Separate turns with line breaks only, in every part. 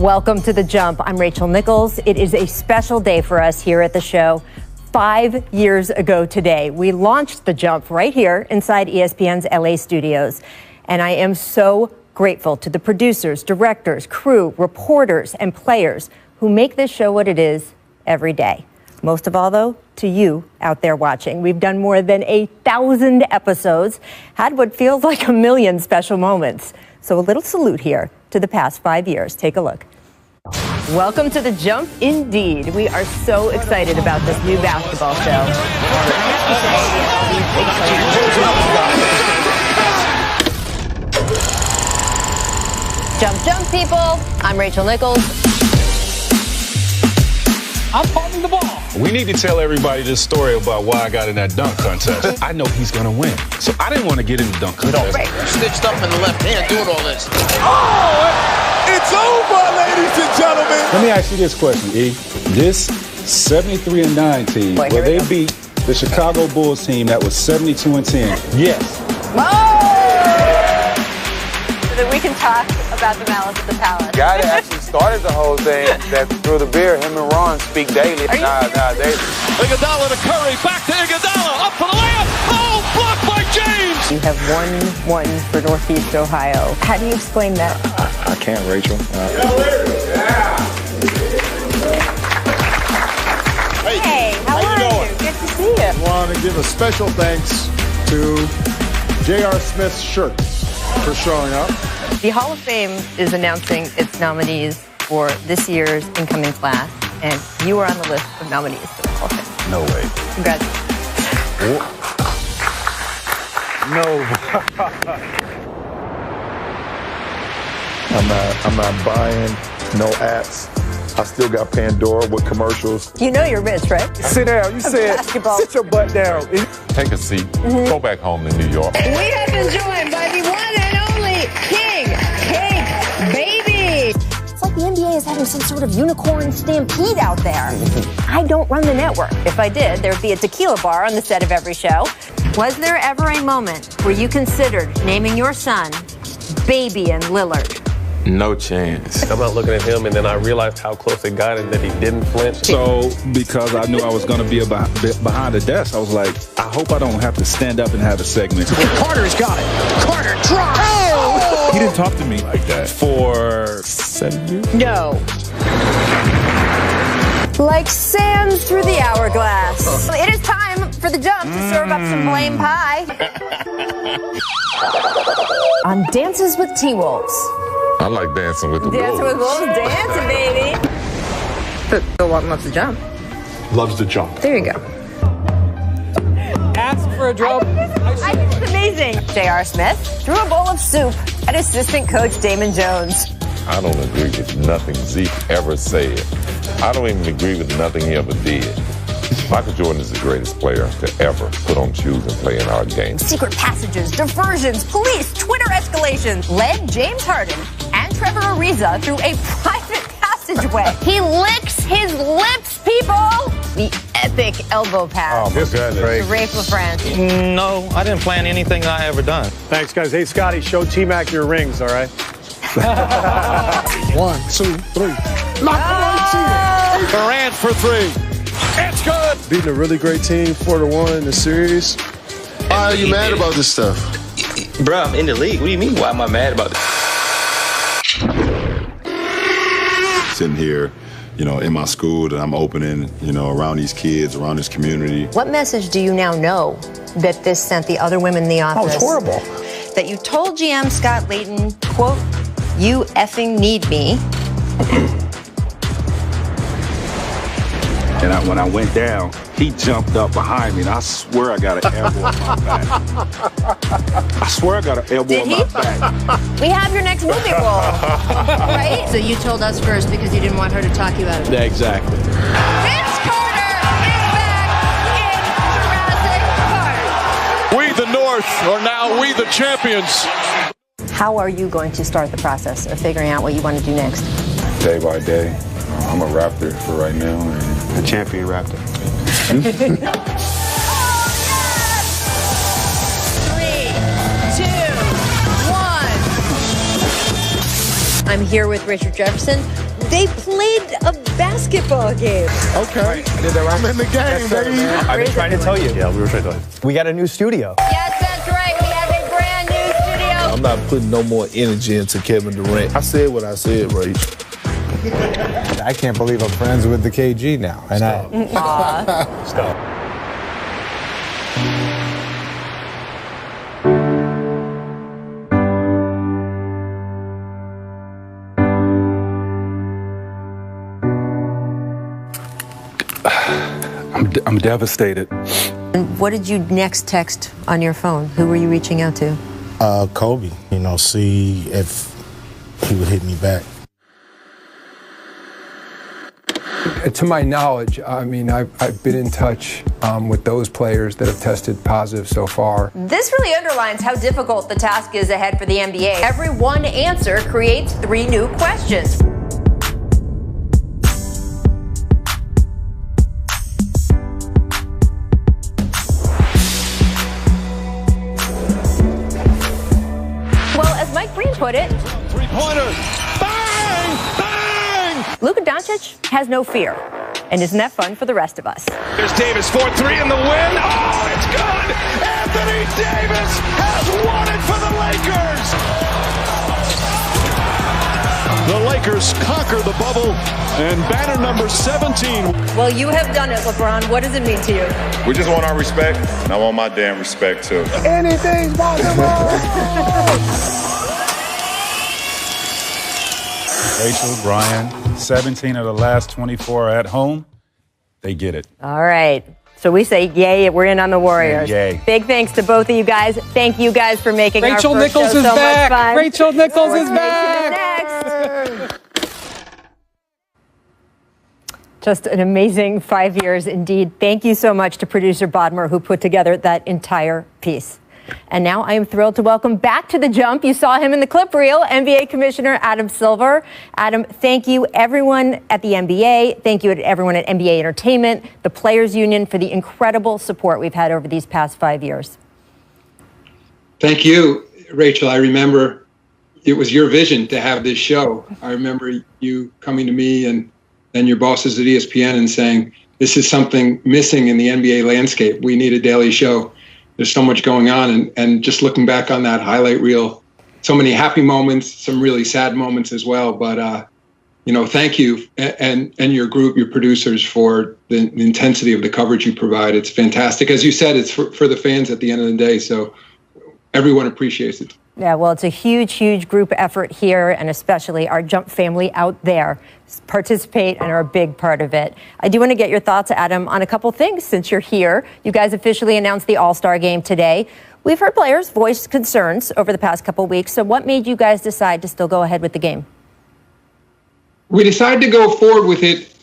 Welcome to The Jump. I'm Rachel Nichols. It is a special day for us here at the show. 5 years ago today, we launched The Jump right here inside ESPN's LA studios. And I am so grateful to the producers, directors, crew, reporters, and players who make this show what it is every day. Most of all, though, to you out there watching. We've done more than 1,000 episodes, had what feels like a million special moments. So a little salute here to the past 5 years. Take a look. Welcome to The Jump, indeed. We are so excited about this new basketball show. Jump, jump, people. I'm Rachel Nichols.
I'm holding the ball.
We need to tell everybody this story about why I got in that dunk contest. I know he's going to win, so I didn't want to get in the dunk contest.
Stitched up in the left hand doing all this.
Oh, it's over, ladies and gentlemen.
Let me ask you this question, E. This 73-9 team, will they beat the Chicago Bulls team that was 72-10? Yes.
So that we can talk about the malice at the palace.
The guy that actually started the whole thing, that threw the beer, him and Ron speak daily. They.
Iguodala to Curry, back to Iguodala, up for the layup. Oh, blocked by James.
You have 1-1 for Northeast Ohio. How do you explain that?
I can't, Rachel.
Hey, how are you? Good to see you.
I want to give a special thanks to J.R. Smith's shirt for showing up.
The Hall of Fame is announcing its nominees for this year's incoming class, and you are on the list of nominees for the Hall of Fame.
No way.
Congratulations.
I'm not buying no apps. I still got Pandora with commercials.
You know you're rich, right?
Sit down. You said,
basketball.
sit your butt down.
Take a seat. Go back home to New York.
We have been joined by the one and only King Cake Baby.
It's like the NBA is having some sort of unicorn stampede out there. I don't run the network. If I did, there'd be a tequila bar on the set of every show. Was there ever a moment where you considered naming your son Baby and Lillard?
No chance.
I'm not looking at him, and then I realized how close it got and that he didn't flinch.
So, because I knew I was going to be behind the desk, I was like, I hope I don't have to stand up and have a segment.
Carter's got it. Carter drops.
Oh! He didn't talk to me like that for 7 years.
No. Like sand through the hourglass. It is time for The Jump to serve up some blame pie. On Dances with T-Wolves.
I like dancing with the
Dancing with
Wolves.
Wolves, dancing, baby. But Bill Walton loves to jump.
Loves to jump.
There you go.
Ask for a drum.
I think it's amazing. J.R. Smith threw a bowl of soup at assistant coach Damon Jones.
I don't agree with nothing Zeke ever said. I don't even agree with nothing he ever did. Michael Jordan is the greatest player to ever put on shoes and play in our game.
Secret passages, diversions, police, Twitter escalations led James Harden and Trevor Ariza through a private passageway. He licks his lips, people! The epic elbow pass.
Oh, my goodness.
To Rafe LaFrance.
No, I didn't plan anything that I ever done.
Thanks, guys. Hey, Scotty, show T-Mac your rings, all right? 1, 2, 3.
Durant for three. It's good.
Beating a really great team 4-1 in the series.
Why are you mad about this stuff?
Bro, I'm in the league. What do you mean? Why am I mad about this?
Sitting here, in my school that I'm opening, around these kids, around this community.
What message do you now know that this sent the other women in the office?
Oh, it's horrible.
That you told GM Scott Layton, quote, "You effing need me."
And when I went down, he jumped up behind me, and I swear I got an elbow on my back. I swear I got an elbow on my back.
We have your next movie role, right? So you told us first because you didn't want her to talk you out of it.
Exactly.
Vince Carter is back in Jurassic Park.
We, the North, are now we, the champions.
How are you going to start the process of figuring out what you want to do next?
Day by day. I'm a Raptor for right now, and a champion Raptor.
3, 2, 1.
I'm here with Richard Jefferson.
They played a basketball game.
Okay. I'm in the game, baby.
I've been trying to tell you. Yeah, we were trying to tell you. We got a new studio.
Yes, that's right. We have a brand new studio.
I'm not putting no more energy into Kevin Durant. I said what I said, Rach.
I can't believe I'm friends with the KG now. And
Stop.
I'm devastated.
And what did you next text on your phone? Who were you reaching out to?
Kobe, see if he would hit me back.
To my knowledge, I've been in touch with those players that have tested positive so far.
This really underlines how difficult the task is ahead for the NBA. Every one answer creates 3 new questions. Well, as Mike Breen put it,
Three-pointer. Bang! Bang!
Luka Doncic has no fear. And isn't that fun for the rest of us?
There's Davis, 4-3 in the win. Oh, it's good! Anthony Davis has won it for the Lakers! The Lakers conquer the bubble and banner number 17.
Well, you have done it, LeBron. What does it mean to you?
We just want our respect, and I want my damn respect too.
Anything's possible.
Rachel, Brian, 17 of the last 24 are at home. They get it.
All right. So we say, yay, we're in on the Warriors.
Yay.
Big thanks to both of you guys. Thank you guys for making
Rachel
our first
Nichols
show
is
so
back.
much fun.
Rachel Nichols is
Sports Nation
back.
Next. Just an amazing 5 years indeed. Thank you so much to producer Bodmer, who put together that entire piece. And now I am thrilled to welcome back to The Jump. You saw him in the clip reel, NBA Commissioner Adam Silver. Adam, thank you, everyone at the NBA. Thank you to everyone at NBA Entertainment, the Players Union, for the incredible support we've had over these past 5 years.
Thank you, Rachel. I remember it was your vision to have this show. I remember you coming to me and then your bosses at ESPN and saying, this is something missing in the NBA landscape. We need a daily show. There's so much going on. And just looking back on that highlight reel, so many happy moments, some really sad moments as well. But, thank you and your group, your producers, for the intensity of the coverage you provide. It's fantastic. As you said, it's for the fans at the end of the day. So everyone appreciates it.
Yeah, well, it's a huge, huge group effort here, and especially our Jump family out there participate and are a big part of it. I do want to get your thoughts, Adam, on a couple things since you're here. You guys officially announced the All-Star Game today. We've heard players voice concerns over the past couple weeks. So what made you guys decide to still go ahead with the game?
We decided to go forward with it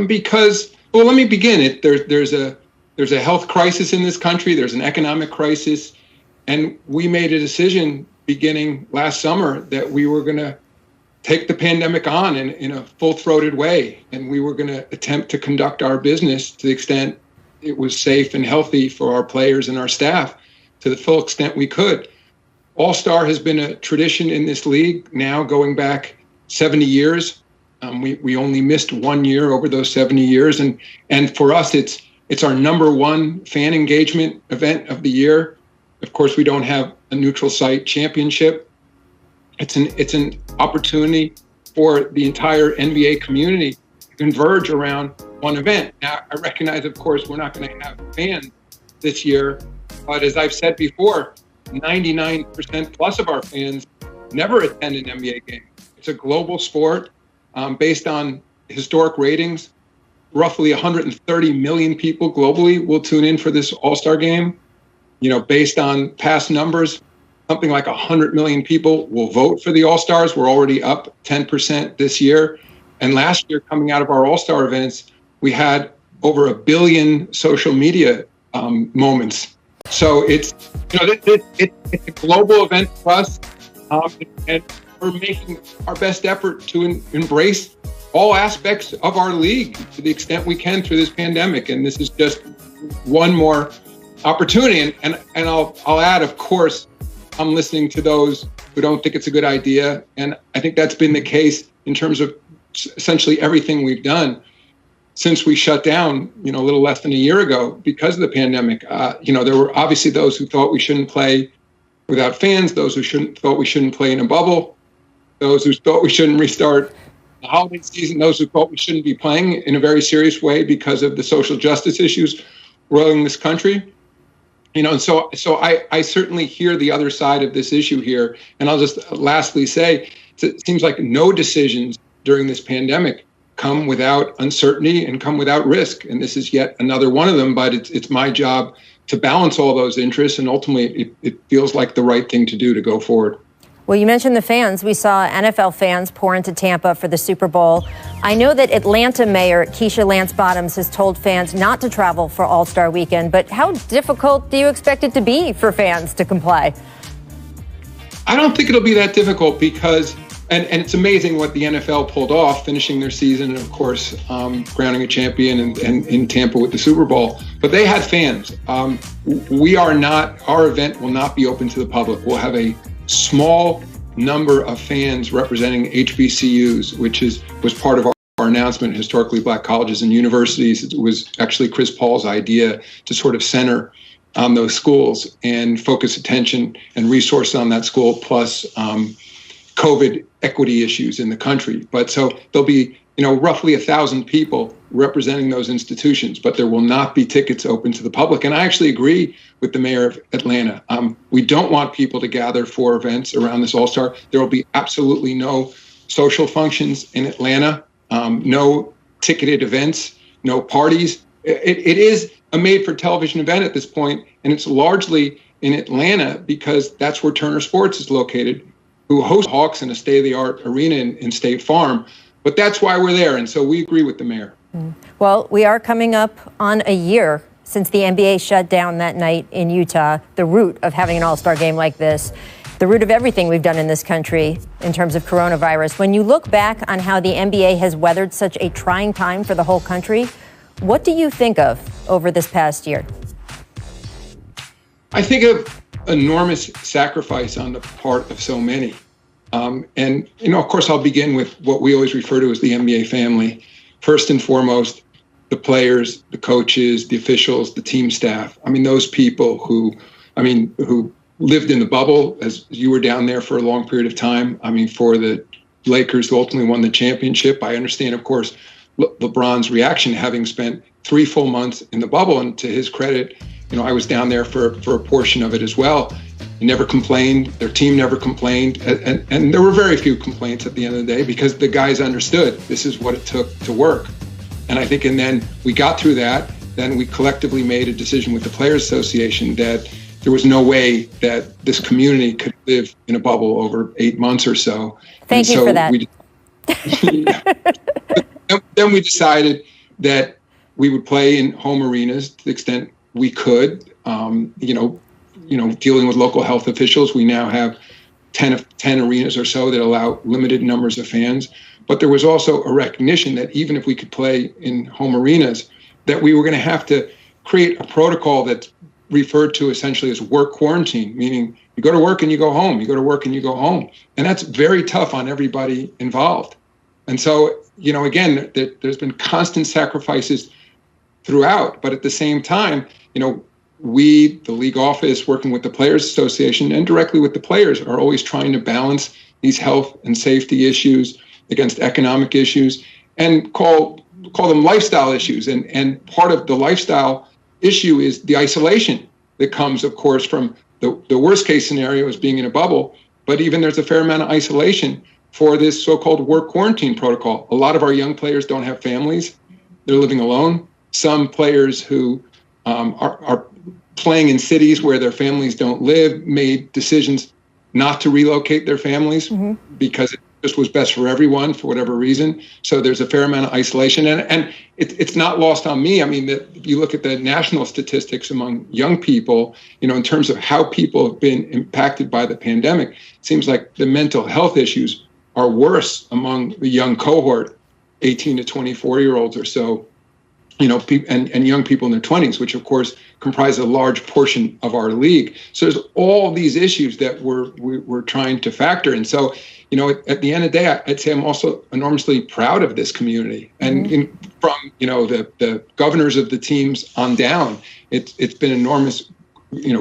because, well, let me begin. There's a health crisis in this country. There's an economic crisis. And we made a decision beginning last summer that we were going to take the pandemic on in a full-throated way. And we were going to attempt to conduct our business to the extent it was safe and healthy for our players and our staff to the full extent we could. All-Star has been a tradition in this league now going back 70 years. We only missed 1 year over those 70 years. And for us, it's our number one fan engagement event of the year. Of course, we don't have a neutral site championship. It's an opportunity for the entire NBA community to converge around one event. Now, I recognize, of course, we're not going to have fans this year, but as I've said before, 99% plus of our fans never attend an NBA game. It's a global sport based on historic ratings. Roughly 130 million people globally will tune in for this All-Star game. Based on past numbers, something like 100 million people will vote for the All-Stars. We're already up 10% this year. And last year, coming out of our All-Star events, we had over 1 billion social media moments. So it's a global event for us, and we're making our best effort to embrace all aspects of our league to the extent we can through this pandemic. And this is just one more opportunity. And I'll add, of course, I'm listening to those who don't think it's a good idea. And I think that's been the case in terms of essentially everything we've done since we shut down, a little less than a year ago because of the pandemic. There were obviously those who thought we shouldn't play without fans, those who thought we shouldn't play in a bubble, those who thought we shouldn't restart the holiday season, those who thought we shouldn't be playing in a very serious way because of the social justice issues roiling this country. And so I certainly hear the other side of this issue here. And I'll just lastly say, it seems like no decisions during this pandemic come without uncertainty and come without risk. And this is yet another one of them, but it's my job to balance all those interests. And ultimately, it feels like the right thing to do to go forward.
Well, you mentioned the fans. We saw NFL fans pour into Tampa for the Super Bowl. I know that Atlanta Mayor Keisha Lance Bottoms has told fans not to travel for All-Star Weekend, but how difficult do you expect it to be for fans to comply?
I don't think it'll be that difficult because, and it's amazing what the NFL pulled off, finishing their season and, of course, crowning a champion and in Tampa with the Super Bowl. But they had fans. Our event will not be open to the public. We'll have a small number of fans representing HBCUs, which was part of our announcement, Historically Black Colleges and Universities. It was actually Chris Paul's idea to sort of center on those schools and focus attention and resources on that school, plus COVID equity issues in the country. But so there'll be, roughly 1,000 people representing those institutions, but there will not be tickets open to the public. And I actually agree with the mayor of Atlanta. We don't want people to gather for events around this All-Star. There will be absolutely no social functions in Atlanta, no ticketed events, no parties. It is a made-for-television event at this point, and it's largely in Atlanta because that's where Turner Sports is located, who hosts Hawks in a state-of-the-art arena in State Farm. But that's why we're there, and so we agree with the mayor.
Well, we are coming up on a year since the NBA shut down that night in Utah, the root of having an all-star game like this, the root of everything we've done in this country in terms of coronavirus. When you look back on how the NBA has weathered such a trying time for the whole country, what do you think of over this past year?
I think of enormous sacrifice on the part of so many. And, of course, I'll begin with what we always refer to as the NBA family. First and foremost, the players, the coaches, the officials, the team staff. I mean, those people who lived in the bubble, as you were down there for a long period of time. I mean, for the Lakers who ultimately won the championship, I understand, of course, LeBron's reaction, having spent 3 full months in the bubble. And to his credit, I was down there for a portion of it as well. He never complained. Their team never complained. And there were very few complaints at the end of the day because the guys understood this is what it took to work. And I think, and then we got through that. Then we collectively made a decision with the Players Association that there was no way that this community could live in a bubble over 8 months or so.
Thank you for that.
Then we decided that we would play in home arenas to the extent we could. Dealing with local health officials, we now have 10 arenas or so that allow limited numbers of fans. But there was also a recognition that even if we could play in home arenas, that we were going to have to create a protocol that's referred to essentially as work quarantine, meaning you go to work and you go home, you go to work and you go home. And that's very tough on everybody involved. And so, again, there's been constant sacrifices throughout, but at the same time, we, the league office, working with the Players Association and directly with the players, are always trying to balance these health and safety issues against economic issues and call them lifestyle issues. And part of the lifestyle issue is the isolation that comes, of course, from the worst case scenario is being in a bubble. But even there's a fair amount of isolation for this so-called work quarantine protocol. A lot of our young players don't have families. They're living alone. Some players who are playing in cities where their families don't live made decisions not to relocate their families because it just was best for everyone for whatever reason. So there's a fair amount of isolation. And it's not lost on me. I mean, that if you look at the national statistics among young people, in terms of how people have been impacted by the pandemic, it seems like the mental health issues are worse among the young cohort, 18 to 24-year-olds or so. and young people in their 20s, which of course comprise a large portion of our league. So there's all these issues that we're trying to factor in. So, at the end of the day, I'd say I'm also enormously proud of this community. And from the governors of the teams on down, it's been an enormous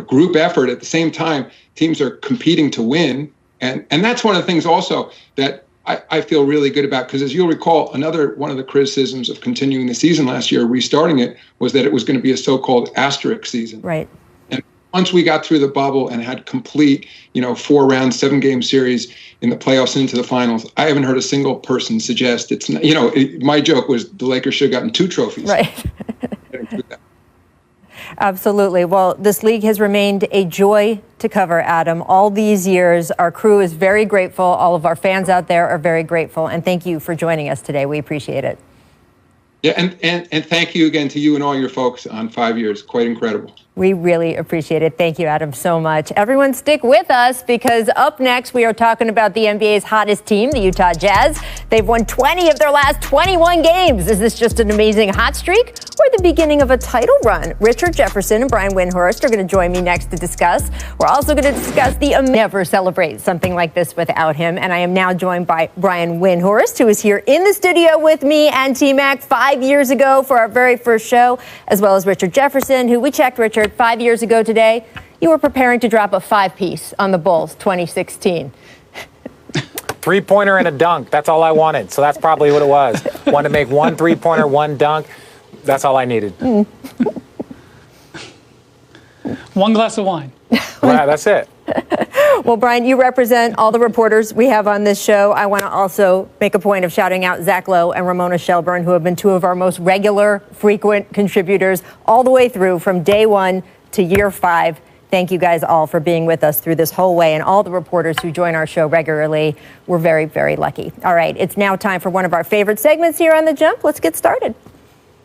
group effort. At the same time, teams are competing to win, and that's one of the things also that I feel really good about, because as you'll recall, another one of the criticisms of continuing the season last year, restarting it, was that it was going to be a so-called asterisk season.
Right.
And once we got through the bubble and had complete, 4-round, 7-game series in the playoffs into the finals, I haven't heard a single person suggest it's not, my joke was the Lakers should have gotten 2 trophies.
Right. Absolutely. Well, this league has remained a joy to cover, Adam. All these years, our crew is very grateful. All of our fans out there are very grateful. And thank you for joining us today. We appreciate it.
Yeah, and thank you again to you and all your folks on 5 years. Quite incredible.
We really appreciate it. Thank you, Adam, so much. Everyone stick with us, because up next we are talking about the NBA's hottest team, the Utah Jazz. They've won 20 of their last 21 games. Is this just an amazing hot streak or the beginning of a title run? Richard Jefferson and Brian Windhorst are going to join me next to discuss. We're also going to discuss the never celebrate something like this without him. And I am now joined by Brian Windhorst, who is here in the studio with me and T-Mac 5 years ago for our very first show, as well as Richard Jefferson, who we checked, Richard, 5 years ago today, you were preparing to drop a 5-piece on the Bulls 2016.
3-pointer and a dunk. That's all I wanted. So that's probably what it was. Wanted to make 1 3-pointer, 1 dunk. That's all I needed.
1 glass of wine.
Yeah, that's it.
Well, Brian, you represent all the reporters we have on this show. I want to also make a point of shouting out Zach Lowe and Ramona Shelburne, who have been 2 of our most regular, frequent contributors all the way through from day 1 to year 5. Thank you guys all for being with us through this whole way, and all the reporters who join our show regularly. We're very, very lucky. All right, it's now time for one of our favorite segments here on The Jump. Let's get started.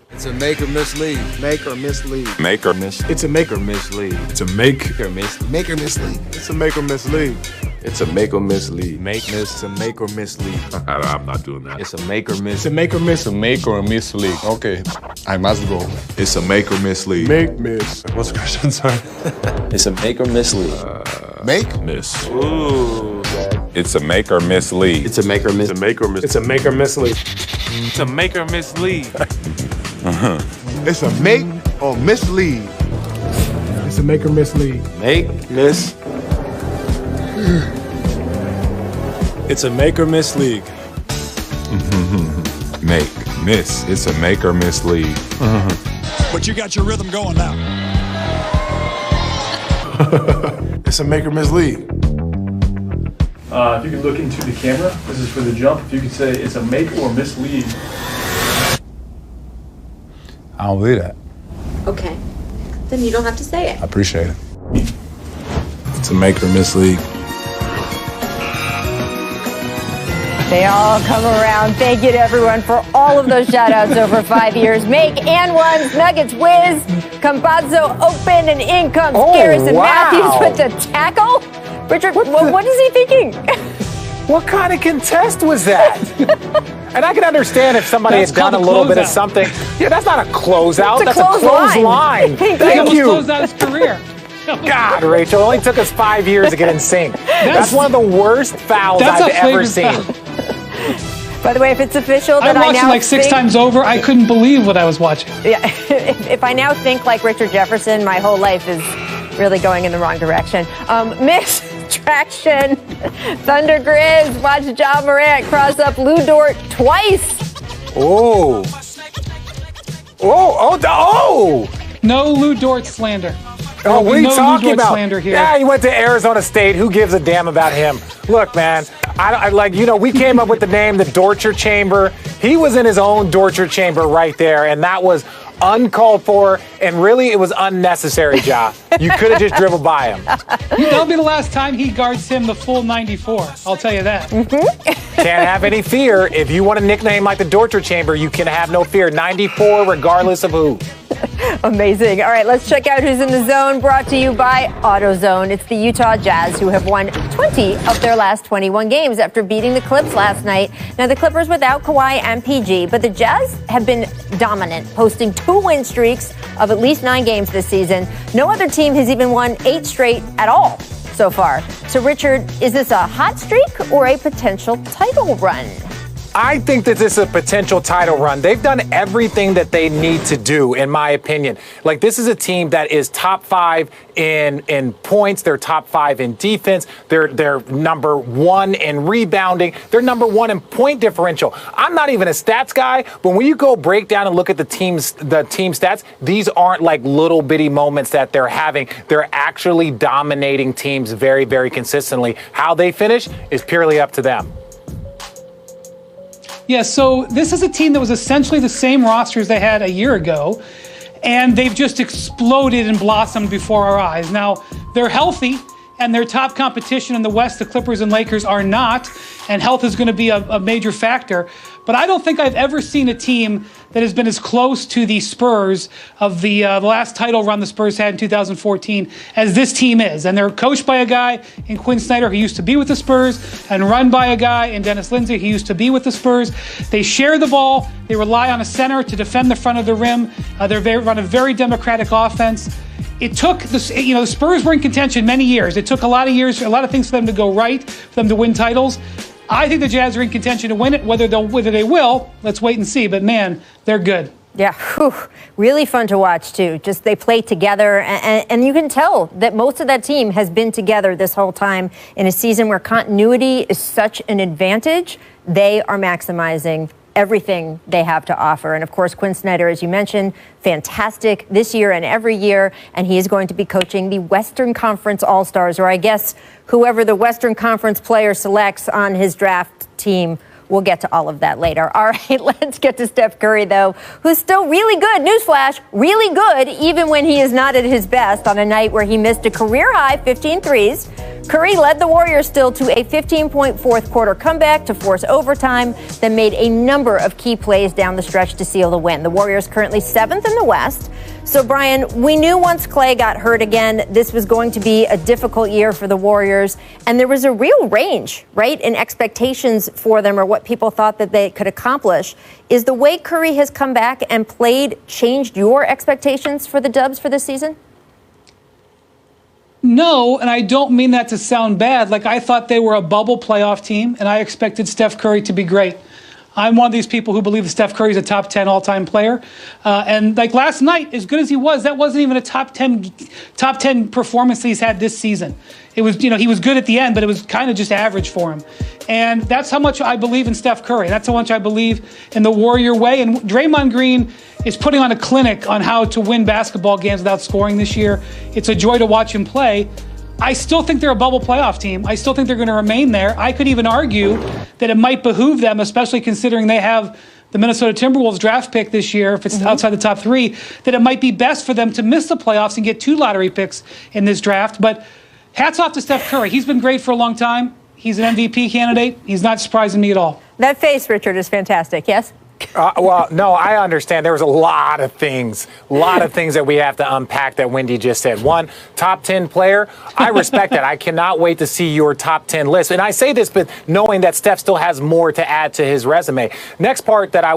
It's a make or miss league. Make or miss league.
Make or miss.
It's a make or miss league.
It's a make or miss.
Make or miss league.
It's a make or miss league.
It's a make or miss league.
Make miss. It's a make or miss league.
I'm not doing that.
It's a make or miss.
It's a make or miss.
It's a make or miss league.
Okay, I must go.
It's a make or miss league.
Make miss.
What's the question, sorry?
It's a make or miss league.
Make miss.
Ooh. It's a make or miss league.
It's a make or miss.
It's a make or miss.
It's a make or miss league.
It's a make or miss league.
It's a make or miss league. It's a make or miss league.
Make, miss.
It's a make or miss league.
Make, miss. It's a make or miss league.
But you got your rhythm going now.
It's a make or miss league.
If you could look into the camera, this is for The Jump. If you could say it's a make or miss league.
I don't believe that.
Okay. Then you don't have to say it.
I appreciate it. It's a make or miss league.
They all come around. Thank you to everyone for all of those shout-outs over 5 years. Make and ones, Nuggets whiz, Campazzo open, and in comes Garrison Matthews with the tackle. Richard, what is he thinking?
What kind of contest was that? And I can understand if somebody had done a little bit of something. Yeah, that's not a closeout. That's a clothesline. Thank you.
Closed out his career.
God, Rachel, it only took us 5 years to get in sync. That's one of the worst fouls I've ever seen.
By the way, if it's official that
I watched it like 6 times over. I couldn't believe what I was watching.
Yeah, if I now think like Richard Jefferson, my whole life is really going in the wrong direction. Miss Traction, Thunder Grizz, watch Ja Morant cross up Lou Dort twice.
Oh.
No Lou Dort slander.
Oh, what are you talking about?
Slander here.
Yeah, he went to Arizona State. Who gives a damn about him? Look, man, we came up with the name, the Dorture Chamber. He was in his own Dorture Chamber right there, and that was uncalled for, and really it was unnecessary, Ja. You could have just dribbled by him.
That'll be the last time he guards him the full 94. I'll tell you that.
Can't have any fear. If you want a nickname like the Dorture Chamber, you can have no fear. 94 regardless of who.
Amazing. All right, let's check out who's in the zone, brought to you by AutoZone. It's the Utah Jazz, who have won 20 of their last 21 games after beating the Clips last night. Now, the Clippers without Kawhi and PG, but the Jazz have been dominant, posting 2 win streaks of at least 9 games this season. No other team has even won 8 straight at all so far. So, Richard, is this a hot streak or a potential title run?
I think that this is a potential title run. They've done everything that they need to do, in my opinion. Like, this is a team that is top 5 in points. They're top 5 in defense. They're number 1 in rebounding. They're number 1 in point differential. I'm not even a stats guy, but when you go break down and look at the team stats, these aren't like little bitty moments that they're having. They're actually dominating teams very, very consistently. How they finish is purely up to them.
Yeah, so this is a team that was essentially the same roster as they had a year ago, and they've just exploded and blossomed before our eyes. Now, they're healthy, and their top competition in the West, the Clippers and Lakers, are not, and health is going to be a major factor. But I don't think I've ever seen a team that has been as close to the Spurs of the last title run the Spurs had in 2014 as this team is. And they're coached by a guy in Quinn Snyder who used to be with the Spurs, and run by a guy in Dennis Lindsey who used to be with the Spurs. They share the ball. They rely on a center to defend the front of the rim. They run a very democratic offense. It took the Spurs were in contention many years. It took a lot of years, a lot of things for them to go right, for them to win titles. I think the Jazz are in contention to win it. Whether they will, let's wait and see. But man, they're good.
Yeah, really fun to watch too. Just they play together, and you can tell that most of that team has been together this whole time in a season where continuity is such an advantage. They are maximizing everything they have to offer. And of course, Quinn Snyder, as you mentioned, fantastic this year and every year. And he is going to be coaching the Western Conference All-Stars, or I guess whoever the Western Conference player selects on his draft team. We'll get to all of that later. All right, let's get to Steph Curry, though, who's still really good. Newsflash, really good, even when he is not at his best on a night where he missed a career-high 15 threes. Curry led the Warriors still to a 15-point fourth-quarter comeback to force overtime, then made a number of key plays down the stretch to seal the win. The Warriors currently 7th in the West. So, Brian, we knew once Clay got hurt again, this was going to be a difficult year for the Warriors. And there was a real range, right, in expectations for them or what people thought that they could accomplish. Is the way Curry has come back and played changed your expectations for the Dubs for this season?
No, and I don't mean that to sound bad. Like, I thought they were a bubble playoff team, and I expected Steph Curry to be great. I'm one of these people who believe that Steph Curry is a top 10 all-time player. And like last night, as good as he was, that wasn't even a top 10 performance that he's had this season. It was, he was good at the end, but it was kind of just average for him. And that's how much I believe in Steph Curry. That's how much I believe in the Warrior way. And Draymond Green is putting on a clinic on how to win basketball games without scoring this year. It's a joy to watch him play. I still think they're a bubble playoff team. I still think they're going to remain there. I could even argue that it might behoove them, especially considering they have the Minnesota Timberwolves draft pick this year, if it's outside the top 3, that it might be best for them to miss the playoffs and get 2 lottery picks in this draft. But hats off to Steph Curry. He's been great for a long time. He's an MVP candidate. He's not surprising me at all.
That face, Richard, is fantastic. Yes?
Well, no, I understand. There was a lot of things that we have to unpack that Wendy just said. One, top 10 player. I respect that. I cannot wait to see your top 10 list. And I say this, but knowing that Steph still has more to add to his resume. Next part that I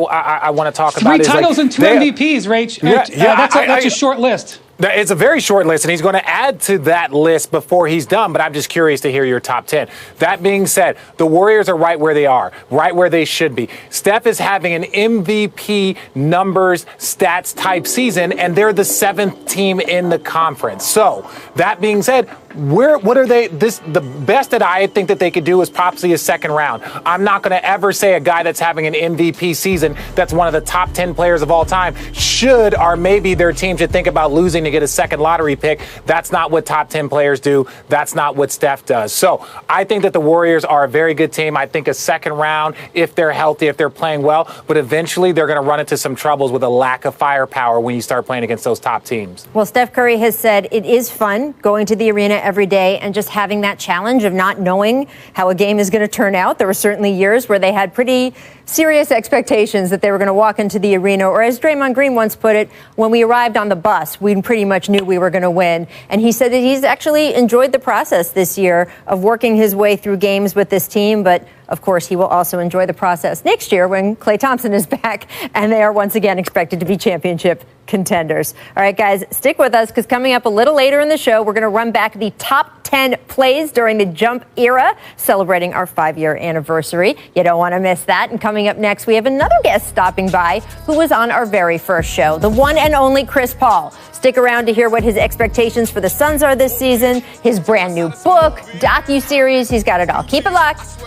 want to talk about is
3 titles and 2 MVPs, Rach. That's a short list.
It's a very short list, and he's going to add to that list before he's done, but I'm just curious to hear your top 10. That being said, the Warriors are right where they are, right where they should be. Steph is having an MVP numbers, stats type season, and they're the 7th team in the conference. So, that being said, what are they? The best that I think that they could do is possibly a second round. I'm not going to ever say a guy that's having an MVP season that's one of the top 10 players of all time should or maybe their team should think about losing to get a second lottery pick. That's not what top 10 players do. That's not what Steph does. So I think that the Warriors are a very good team. I think a second round, if they're healthy, if they're playing well, but eventually they're going to run into some troubles with a lack of firepower when you start playing against those top teams.
Well, Steph Curry has said it is fun going to the arena every day and just having that challenge of not knowing how a game is going to turn out. There were certainly years where they had pretty serious expectations that they were going to walk into the arena, or as Draymond Green once put it, when we arrived on the bus, we pretty much knew we were going to win. And he said that he's actually enjoyed the process this year of working his way through games with this team, but of course, he will also enjoy the process next year when Klay Thompson is back and they are once again expected to be championship contenders. All right, guys, stick with us because coming up a little later in the show, we're going to run back the top 10 plays during the Jump era, celebrating our 5-year anniversary. You don't want to miss that. And coming up next, we have another guest stopping by who was on our very first show, the one and only Chris Paul. Stick around to hear what his expectations for the Suns are this season, his brand new book, docuseries. He's got it all. Keep it locked.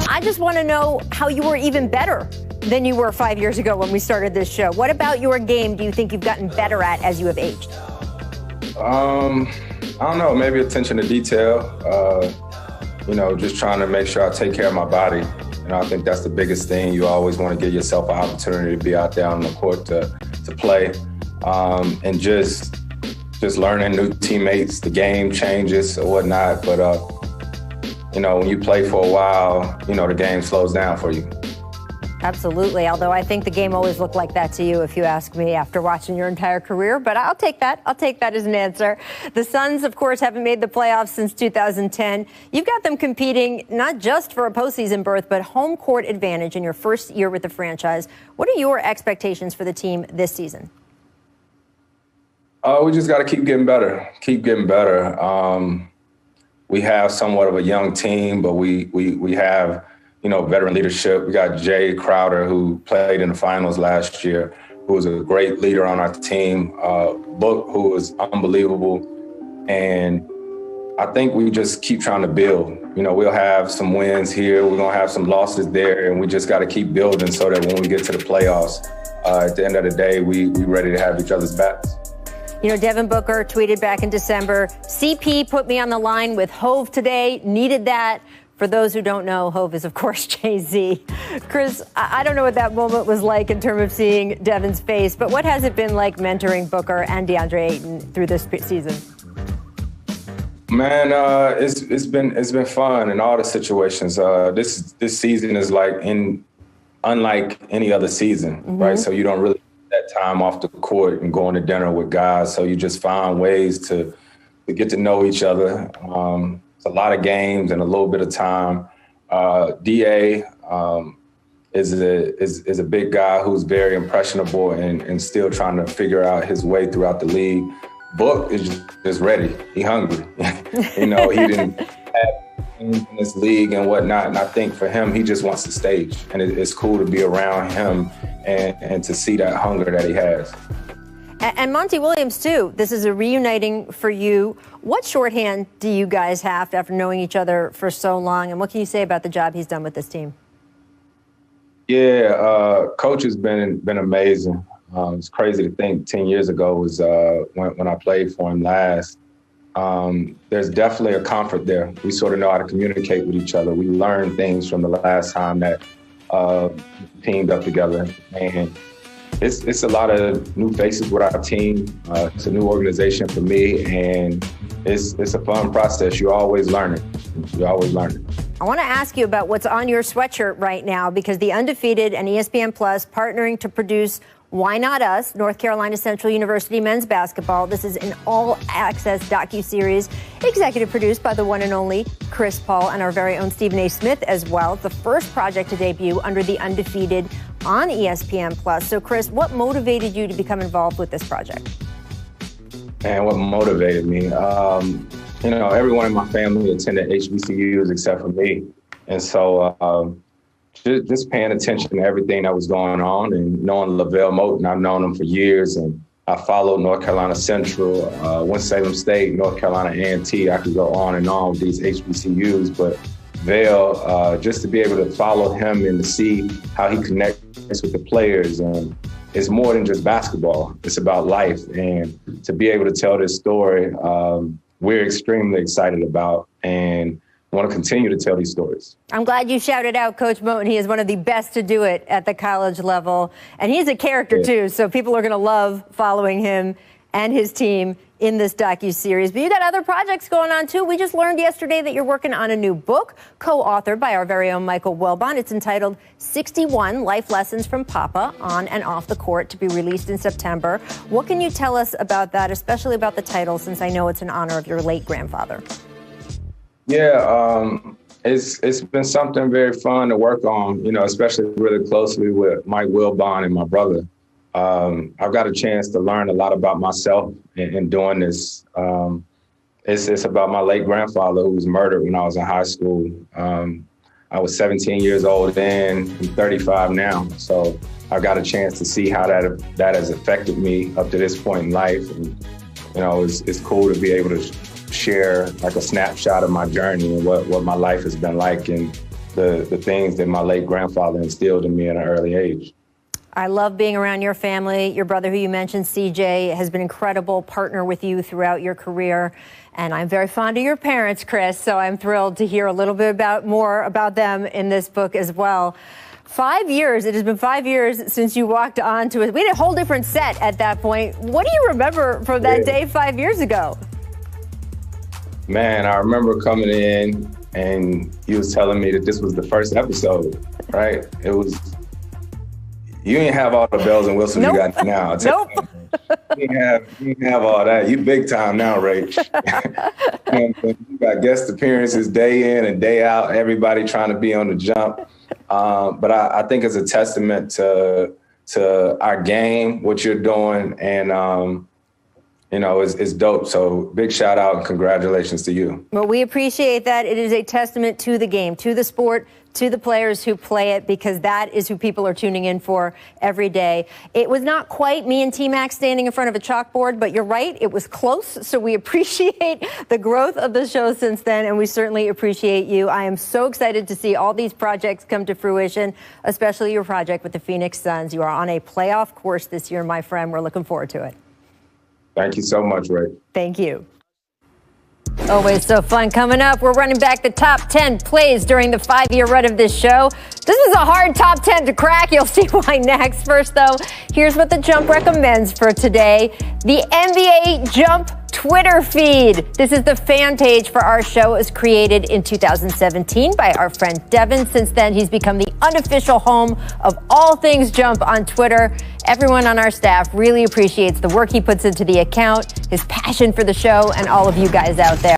I just want to know how you were even better than you were 5 years ago when we started this show. What about your game do you think you've gotten better at as you have aged?
I don't know, maybe attention to detail. Just trying to make sure I take care of my body. I think that's the biggest thing. You always want to give yourself an opportunity to be out there on the court to play. And just learning new teammates, the game changes or whatnot. But, when you play for a while, the game slows down for you.
Absolutely. Although I think the game always looked like that to you, if you ask me, after watching your entire career. But I'll take that. I'll take that as an answer. The Suns, of course, haven't made the playoffs since 2010. You've got them competing not just for a postseason berth, but home court advantage in your first year with the franchise. What are your expectations for the team this season?
We just got to keep getting better. Keep getting better. We have somewhat of a young team, but we have veteran leadership. We got Jay Crowder, who played in the finals last year, who was a great leader on our team. Book, who was unbelievable. And I think we just keep trying to build. We'll have some wins here. We're going to have some losses there. And we just got to keep building so that when we get to the playoffs, at the end of the day, we ready to have each other's backs.
Devin Booker tweeted back in December, CP put me on the line with Hove today, needed that. For those who don't know, Hove is, of course, Jay-Z. Chris, I don't know what that moment was like in terms of seeing Devin's face, but what has it been like mentoring Booker and DeAndre Ayton through this season?
Man, it's been fun in all the situations. This season is unlike any other season, right? So you don't really that time off the court and going to dinner with guys. So you just find ways to get to know each other. It's a lot of games and a little bit of time. DA is a big guy who's very impressionable and still trying to figure out his way throughout the league. Book is just ready. He hungry. He didn't have in this league and whatnot. And I think for him, he just wants the stage. And it's cool to be around him and to see that hunger that he has.
And Monty Williams, too. This is a reuniting for you. What shorthand do you guys have after knowing each other for so long? And what can you say about the job he's done with this team?
Yeah, Coach has been amazing. It's crazy to think 10 years ago was when I played for him last. There's definitely a comfort there. We sort of know how to communicate with each other. We learned things from the last time that teamed up together. And it's a lot of new faces with our team. It's a new organization for me, and it's a fun process. You're always learning. I
want to ask you about what's on your sweatshirt right now, because The Undefeated and ESPN Plus partnering to produce Why Not Us, North Carolina Central University men's basketball. This is an all-access docuseries, executive produced by the one and only Chris Paul and our very own Stephen A. Smith as well. It's the first project to debut under The Undefeated on ESPN Plus. So, Chris, what motivated you to become involved with this project?
And what motivated me? Everyone in my family attended HBCUs except for me. And so just paying attention to everything that was going on and knowing LaVelle Moton. I've known him for years, and I followed North Carolina Central, Winston-Salem State, North Carolina A&T. I could go on and on with these HBCUs, but Vail, just to be able to follow him and to see how he connects with the players. And it's more than just basketball. It's about life. And to be able to tell this story, we're extremely excited about and want to continue to tell these stories.
I'm glad you shouted out Coach Moton. He is one of the best to do it at the college level. And he's a character, too, so people are going to love following him and his team in this docuseries. But you got other projects going on, too. We just learned yesterday that you're working on a new book, co-authored by our very own Michael Wilbon. It's entitled 61 Life Lessons from Papa on and Off the Court, to be released in September. What can you tell us about that, especially about the title, since I know it's in honor of your late grandfather?
Yeah, it's been something very fun to work on, especially really closely with Mike Wilbon and my brother. I've got a chance to learn a lot about myself in doing this. It's about my late grandfather, who was murdered when I was in high school. I was 17 years old then, I'm 35 now. So I got a chance to see how that has affected me up to this point in life. And, it's cool to be able to share like a snapshot of my journey and what my life has been like, and the things that my late grandfather instilled in me at an early age.
I love being around your family. Your brother, who you mentioned, CJ, has been an incredible partner with you throughout your career. And I'm very fond of your parents, Chris, so I'm thrilled to hear a little bit more about them in this book as well. 5 years, it has been 5 years since you walked onto it. We had a whole different set at that point. What do you remember from that day 5 years ago?
Man, I remember coming in and he was telling me that this was the first episode, right? It was, you didn't have all the bells and whistles you got now.
Nope.
You didn't have all that. You big time now, Rach. You got guest appearances day in and day out, everybody trying to be on the jump. But I think it's a testament to our game, what you're doing, and it's dope. So big shout out and congratulations to you.
Well, we appreciate that. It is a testament to the game, to the sport, to the players who play it, because that is who people are tuning in for every day. It was not quite me and T-Mac standing in front of a chalkboard, but you're right, it was close. So we appreciate the growth of the show since then, and we certainly appreciate you. I am so excited to see all these projects come to fruition, especially your project with the Phoenix Suns. You are on a playoff course this year, my friend. We're looking forward to it.
Thank you so much, Ray.
Thank you. Always so fun. Coming up, we're running back the top 10 plays during the 5-year run of this show. This was a hard top 10 to crack. You'll see why next. First, though, here's what the Jump recommends for today. The NBA Jump Twitter feed. This is the fan page for our show. It was created in 2017 by our friend Devin. Since then, he's become the unofficial home of all things Jump on Twitter. Everyone on our staff really appreciates the work he puts into the account, his passion for the show, and all of you guys out there.